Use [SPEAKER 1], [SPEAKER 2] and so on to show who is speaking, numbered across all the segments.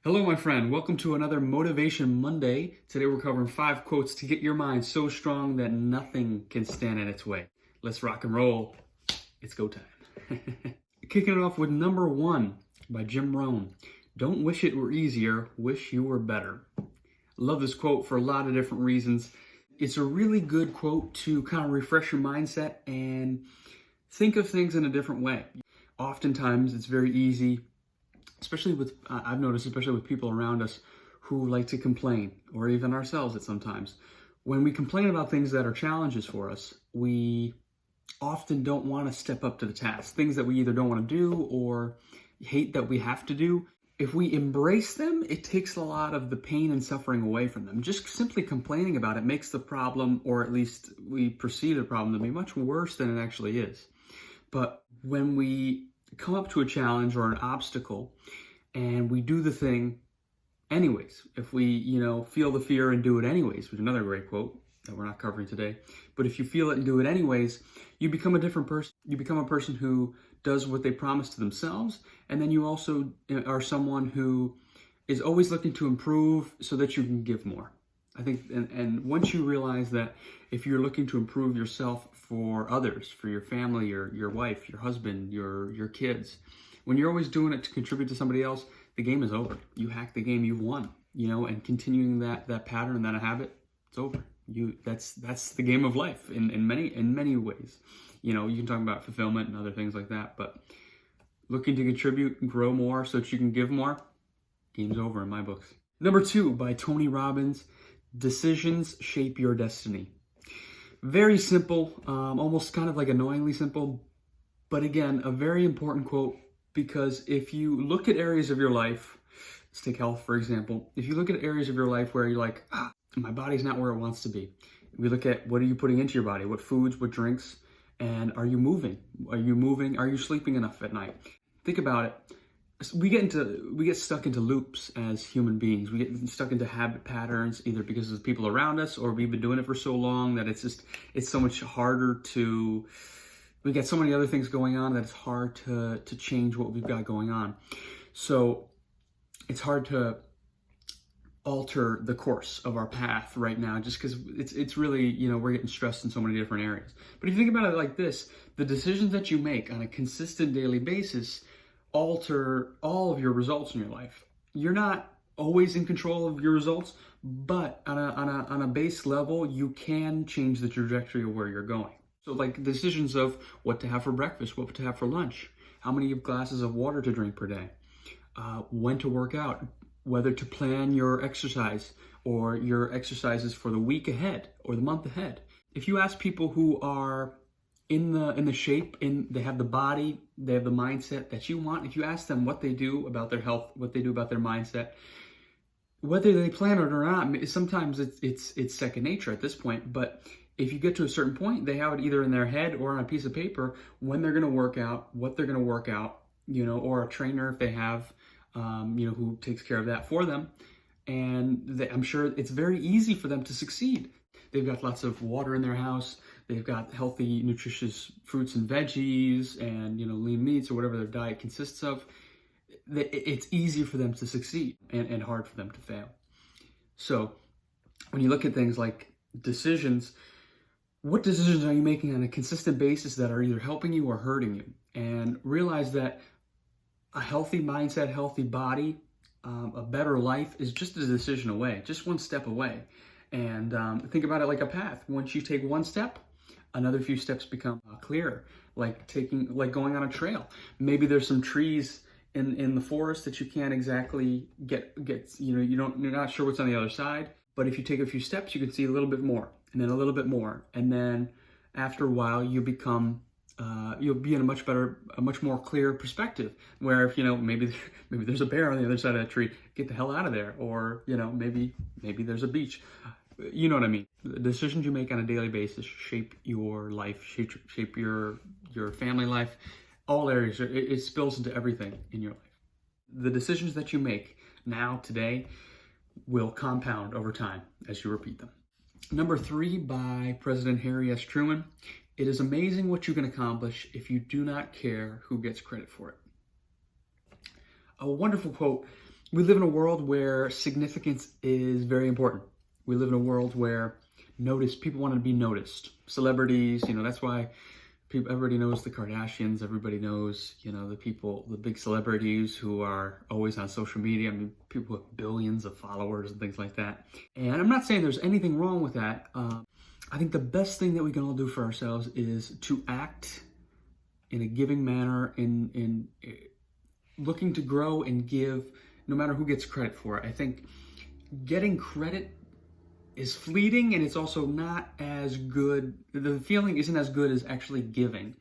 [SPEAKER 1] Hello, my friend. Welcome to another Motivation Monday. Today we're covering 5 quotes to get your mind so strong that nothing can stand in its way. Let's rock and roll. It's go time. Kicking it off with number 1 by Jim Rohn. Don't wish it were easier, wish you were better. Love this quote for a lot of different reasons. It's a really good quote to kind of refresh your mindset and think of things in a different way. Oftentimes it's very easy, especially with, I've noticed, especially with people around us who like to complain, or even ourselves at sometimes. When we complain about things that are challenges for us, we often don't want to step up to the task. Things that we either don't want to do or hate that we have to do. If we embrace them, it takes a lot of the pain and suffering away from them. Just simply complaining about it makes the problem, or at least we perceive the problem, to be much worse than it actually is. But when we come up to a challenge or an obstacle and we do the thing anyways, if we, feel the fear and do it anyways, which is another great quote that we're not covering today, but if you feel it and do it anyways, you become a different person. You become a person who does what they promise to themselves, and then you also are someone who is always looking to improve so that you can give more. I think, and once you realize that if you're looking to improve yourself for others, for your family, your wife, your husband, your kids, when you're always doing it to contribute to somebody else, the game is over. You hack the game, you've won, and continuing that pattern, that habit, it's over. That's the game of life in many ways. You can talk about fulfillment and other things like that, but looking to contribute and grow more so that you can give more, game's over in my books. Number 2 by Tony Robbins. Decisions shape your destiny. Very simple, almost kind of like annoyingly simple, but again, a very important quote, because if you look at areas of your life, let's take health for example, if you look at areas of your life where you're like, my body's not where it wants to be, we look at what are you putting into your body, what foods, what drinks, and are you moving? Are you sleeping enough at night? Think about it. We get stuck into loops as human beings. We get stuck into habit patterns, either because of the people around us, or we've been doing it for so long that it's so much harder to, we got so many other things going on that it's hard to change what we've got going on. So it's hard to alter the course of our path right now, just because it's really, we're getting stressed in so many different areas. But if you think about it like this, the decisions that you make on a consistent daily basis alter all of your results in your life. You're not always in control of your results, but on a base level, you can change the trajectory of where you're going. So like decisions of what to have for breakfast, what to have for lunch, how many glasses of water to drink per day, when to work out, whether to plan your exercise or your exercises for the week ahead or the month ahead. If you ask people who are in the shape, they have the body, they have the mindset that you want, if you ask them what they do about their health, what they do about their mindset, whether they plan it or not, sometimes it's second nature at this point. But if you get to a certain point, they have it either in their head or on a piece of paper when they're going to work out, what they're going to work out, or a trainer if they have, who takes care of that for them. And I'm sure it's very easy for them to succeed. They've got lots of water in their house. They've got healthy, nutritious fruits and veggies and, lean meats or whatever their diet consists of. It's easy for them to succeed and hard for them to fail. So when you look at things like decisions, what decisions are you making on a consistent basis that are either helping you or hurting you? And realize that a healthy mindset, healthy body, a better life is just a decision away, just one step away. And think about it like a path. Once you take one step, another few steps become clearer, like going on a trail. Maybe there's some trees in the forest that you can't exactly get, you're not sure what's on the other side, but if you take a few steps, you can see a little bit more, and then a little bit more, and then after a while, you'll be in a much more clear perspective, where if, maybe there's a bear on the other side of that tree, get the hell out of there, or, maybe there's a beach. You know what I mean? The decisions you make on a daily basis shape your life, shape your family life, all areas. It spills into everything in your life. The decisions that you make now, today, will compound over time as you repeat them. Number 3 by President Harry S. Truman. It is amazing what you can accomplish if you do not care who gets credit for it. A wonderful quote. We live in a world where significance is very important. We live in a world where people want to be noticed. Celebrities, that's why everybody knows the Kardashians. Everybody knows, the big celebrities who are always on social media. I mean, people with billions of followers and things like that. And I'm not saying there's anything wrong with that. I think the best thing that we can all do for ourselves is to act in a giving manner, in looking to grow and give, no matter who gets credit for it. I think getting credit is fleeting, and it's also not as good. The feeling isn't as good as actually giving.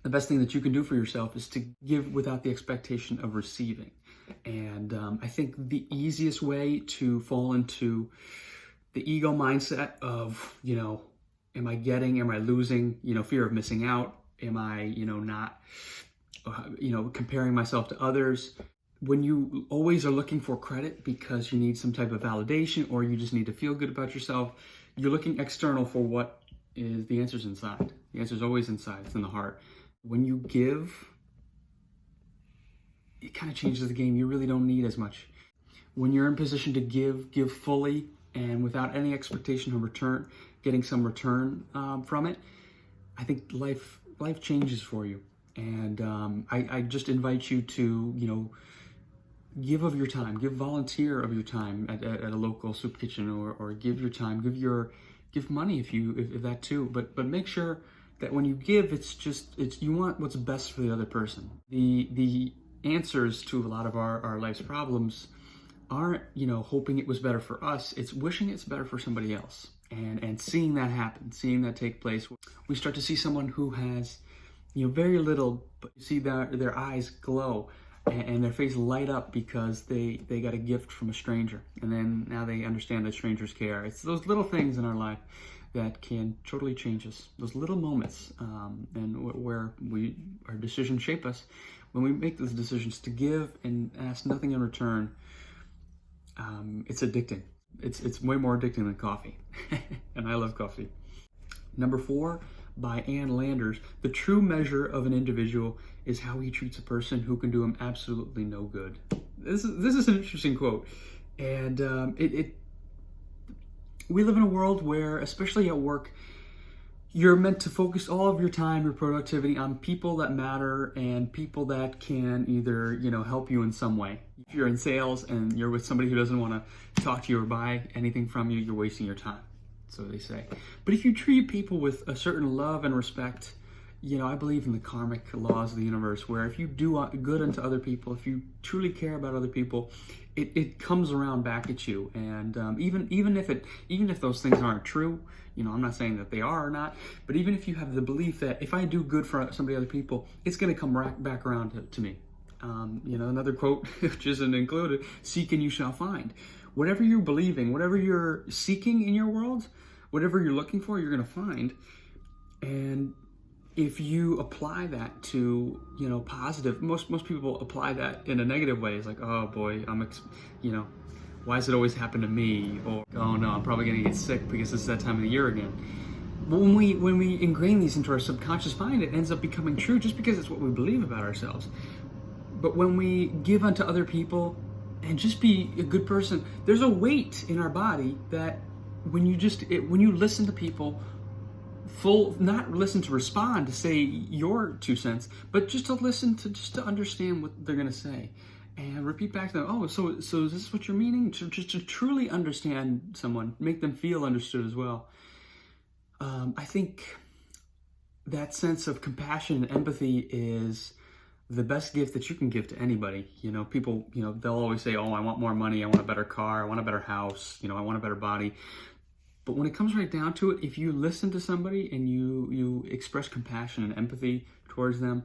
[SPEAKER 1] The best thing that you can do for yourself is to give without the expectation of receiving. And I think the easiest way to fall into the ego mindset of, am I getting, am I losing, fear of missing out, am I, not, comparing myself to others. When you always are looking for credit because you need some type of validation or you just need to feel good about yourself, you're looking external for what is the answer's inside. The answer's always inside. It's in the heart. When you give, it kind of changes the game. You really don't need as much. When you're in position to give fully and without any expectation of return, getting some return from it, I think life changes for you. And I just invite you to, give of your time, volunteer of your time at a local soup kitchen, or give your time, give money if that too. But make sure that when you give, you want what's best for the other person. The answers to a lot of our life's problems aren't, hoping it was better for us. It's wishing it's better for somebody else. And seeing that happen, seeing that take place, we start to see someone who has, very little, but you see their eyes glow and their face light up because they got a gift from a stranger. And then now they understand that strangers care. It's those little things in our life that can totally change us. Those little moments, and where our decisions shape us. When we make those decisions to give and ask nothing in return, it's addicting. It's way more addicting than coffee. And I love coffee. Number 4, by Ann Landers, the true measure of an individual is how he treats a person who can do him absolutely no good. This is an interesting quote. And we live in a world where, especially at work, you're meant to focus all of your time, your productivity on people that matter and people that can either, help you in some way. If you're in sales and you're with somebody who doesn't want to talk to you or buy anything from you, you're wasting your time. So they say. But if you treat people with a certain love and respect, I believe in the karmic laws of the universe, where if you do good unto other people, if you truly care about other people, it comes around back at you. And even if those things aren't true, I'm not saying that they are or not, but even if you have the belief that if I do good for other people, it's going to come back around to me. Another quote, which isn't included: "Seek and you shall find." Whatever you're believing, whatever you're seeking in your world, whatever you're looking for, you're going to find. And if you apply that to, positive, most people apply that in a negative way. It's like, oh boy, why does it always happen to me? Or, oh no, I'm probably going to get sick because it's that time of the year again. But when we ingrain these into our subconscious mind, it ends up becoming true just because it's what we believe about ourselves. But when we give unto other people and just be a good person, there's a weight in our body that when you listen to people, not listen to respond to say your 2 cents, but just to listen to understand what they're going to say and repeat back to them. Oh, so is this what you're meaning? Just to truly understand someone, make them feel understood as well. I think that sense of compassion and empathy is the best gift that you can give to anybody. People, they'll always say, oh, I want more money, I want a better car, I want a better house, I want a better body. But when it comes right down to it, if you listen to somebody and you express compassion and empathy towards them,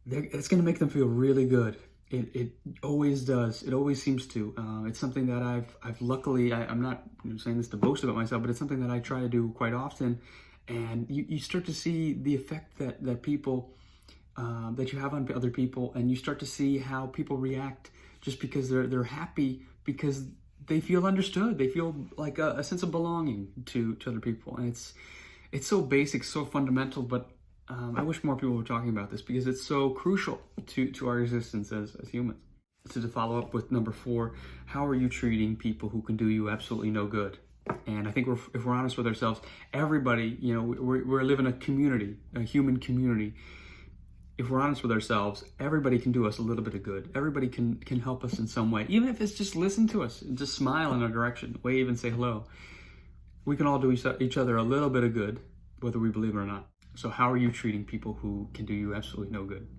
[SPEAKER 1] it's going to make them feel really good. It always does. It always seems to. It's something that I've luckily, I'm not saying this to boast about myself, but it's something that I try to do quite often. And you start to see the effect that people, that you have on other people, and you start to see how people react just because they're happy, because they feel understood. They feel like a sense of belonging to other people. And it's so basic, so fundamental, but I wish more people were talking about this because it's so crucial to our existence as humans. To follow up with number 4, how are you treating people who can do you absolutely no good? And I think if we're honest with ourselves, everybody, we're living a community, a human community. If we're honest with ourselves, everybody can do us a little bit of good. Everybody can help us in some way, even if it's just listen to us and just smile in our direction, wave and say hello. We can all do each other a little bit of good, whether we believe it or not. So how are you treating people who can do you absolutely no good?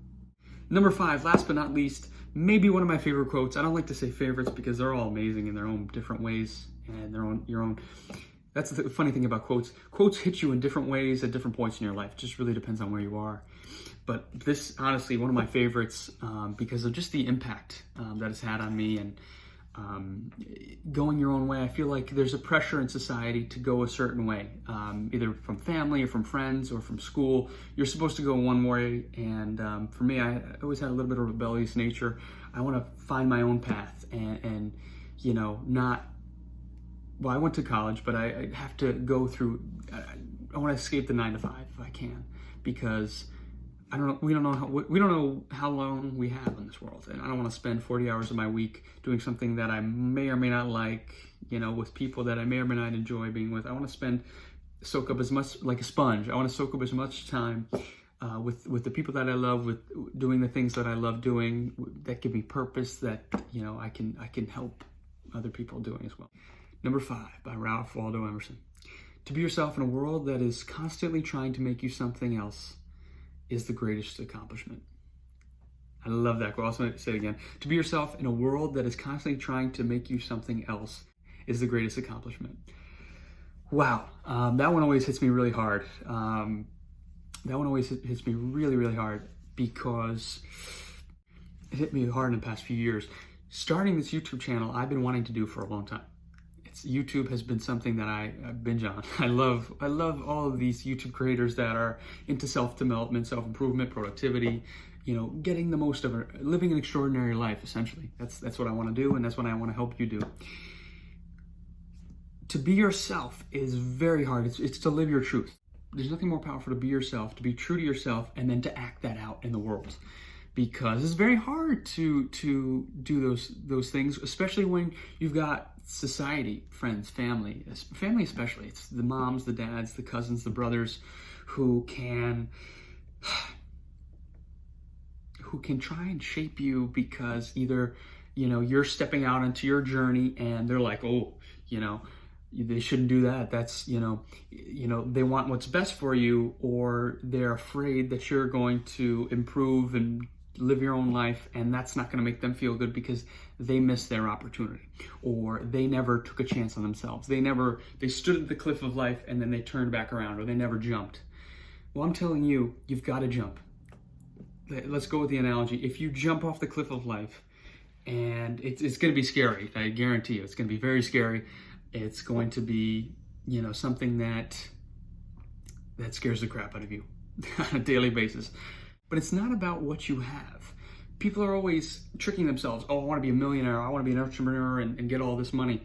[SPEAKER 1] Number 5, last but not least, maybe one of my favorite quotes. I don't like to say favorites because they're all amazing in their own different ways and your own. That's the funny thing about quotes. Quotes hit you in different ways at different points in your life. It just really depends on where you are. But this, honestly, one of my favorites because of just the impact that it's had on me and going your own way. I feel like there's a pressure in society to go a certain way, either from family or from friends or from school. You're supposed to go one way, and for me, I always had a little bit of rebellious nature. I want to find my own path and not. Well, I went to college, but I have to go through. I want to escape the 9 to 5 if I can, because we don't know how long we have in this world, and I don't want to spend 40 hours of my week doing something that I may or may not like, with people that I may or may not enjoy being with. I want to soak up as much, like a sponge. I want to soak up as much time with the people that I love, with doing the things that I love doing, that give me purpose, that I can help other people doing as well. Number 5 by Waldo, Emerson. To be yourself in a world that is constantly trying to make you something else is the greatest accomplishment. I love that quote. I'll say it again. To be yourself in a world that is constantly trying to make you something else is the greatest accomplishment. Wow. That one always hits me really hard. That one always hits me really, really hard because it hit me hard in the past few years. Starting this YouTube channel, I've been wanting to do for a long time. YouTube has been something that I binge on. I love all of these YouTube creators that are into self-development, self-improvement, productivity, getting the most of it, living an extraordinary life, essentially. That's what I want to do, and that's what I want to help you do. To be yourself is very hard. It's to live your truth. There's nothing more powerful to be yourself, to be true to yourself, and then to act that out in the world. Because it's very hard to do those things, especially when you've got society, friends, family especially. It's the moms, the dads, the cousins, the brothers who can try and shape you because either you're stepping out into your journey and they're like, oh, they shouldn't do that. That's they want what's best for you, or they're afraid that you're going to improve and live your own life, and that's not going to make them feel good because they missed their opportunity, or they never took a chance on themselves. They stood at the cliff of life and then they turned back around, or they never jumped. Well, I'm telling you, you've got to jump. Let's go with the analogy. If you jump off the cliff of life, and it's going to be scary, I guarantee you, it's going to be very scary. It's going to be, something that scares the crap out of you on a daily basis. But it's not about what you have. People are always tricking themselves. Oh, I want to be a millionaire. I want to be an entrepreneur and get all this money.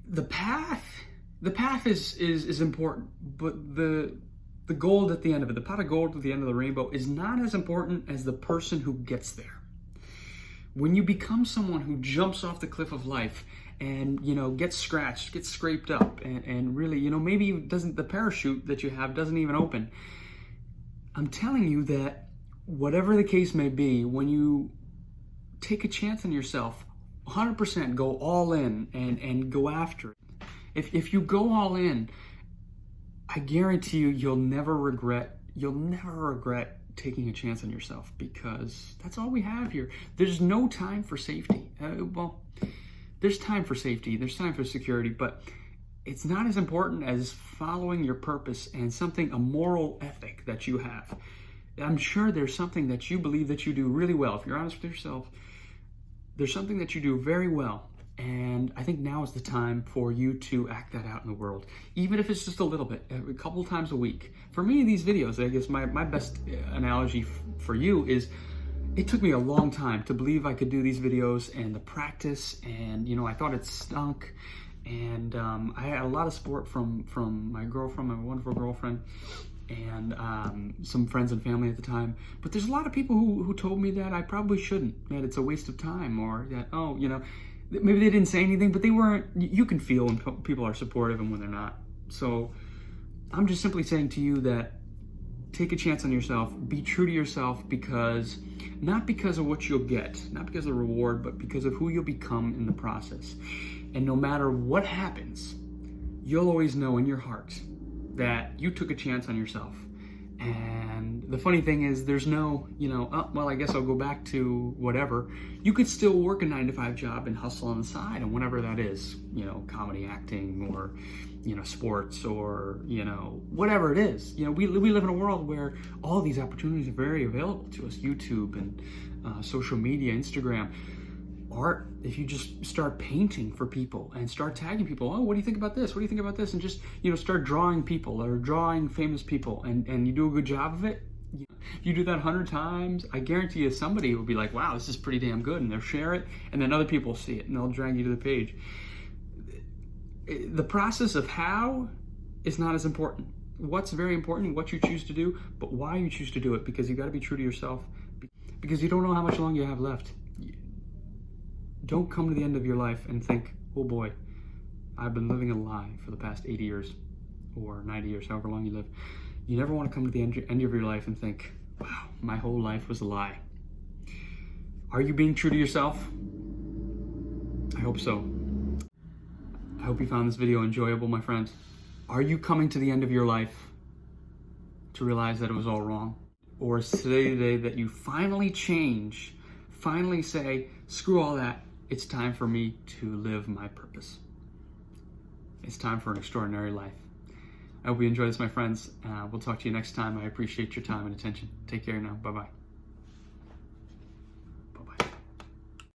[SPEAKER 1] The path is important, but the gold at the end of it, the pot of gold at the end of the rainbow, is not as important as the person who gets there. When you become someone who jumps off the cliff of life and gets scratched, gets scraped up, and really maybe the parachute that you have doesn't even open. I'm telling you that whatever the case may be, when you take a chance on yourself, 100% go all in and go after it. If you go all in, I guarantee you, you'll never regret taking a chance on yourself, because that's all we have here. There's no time for safety. There's time for safety, there's time for security, but it's not as important as following your purpose and a moral ethic that you have. I'm sure there's something that you believe that you do really well. If you're honest with yourself, there's something that you do very well. And I think now is the time for you to act that out in the world, even if it's just a little bit, a couple of times a week. For me, these videos, I guess my best analogy for you is, it took me a long time to believe I could do these videos and the practice, and I thought it stunk. And I had a lot of support from my girlfriend, my wonderful girlfriend, and some friends and family at the time. But there's a lot of people who told me that I probably shouldn't, that it's a waste of time, or that, oh, you know, maybe they didn't say anything, but they weren't. You can feel when people are supportive and when they're not. So I'm just simply saying to you that take a chance on yourself, be true to yourself, because not because of what you'll get, not because of the reward, but because of who you'll become in the process. And no matter what happens, you'll always know in your heart that you took a chance on yourself. And the funny thing is, there's no, you know, oh, well, I guess I'll go back to whatever. You could still work a 9-to-5 job and hustle on the side, and whatever that is, you know, comedy, acting, or, you know, sports, or, you know, whatever it is. You know, we live in a world where all these opportunities are very available to us. YouTube and social media, Instagram. Art, if you just start painting for people and start tagging people, oh, what do you think about this? What do you think about this? And just, you know, start drawing people or drawing famous people, and you do a good job of it. You do that 100 times, I guarantee you somebody will be like, wow, this is pretty damn good, and they'll share it, and then other people will see it and they'll drag you to the page. The process of how is not as important. What's very important, what you choose to do, but why you choose to do it, because you got to be true to yourself, because you don't know how much longer you have left. Don't come to the end of your life and think, oh boy, I've been living a lie for the past 80 years or 90 years, however long you live. You never want to come to the end of your life and think, wow, my whole life was a lie. Are you being true to yourself? I hope so. I hope you found this video enjoyable, my friends. Are you coming to the end of your life to realize that it was all wrong? Or is today the day that you finally change, finally say, screw all that, it's time for me to live my purpose. It's time for an extraordinary life. I hope you enjoy this, my friends. We'll talk to you next time. I appreciate your time and attention. Take care now. Bye-bye.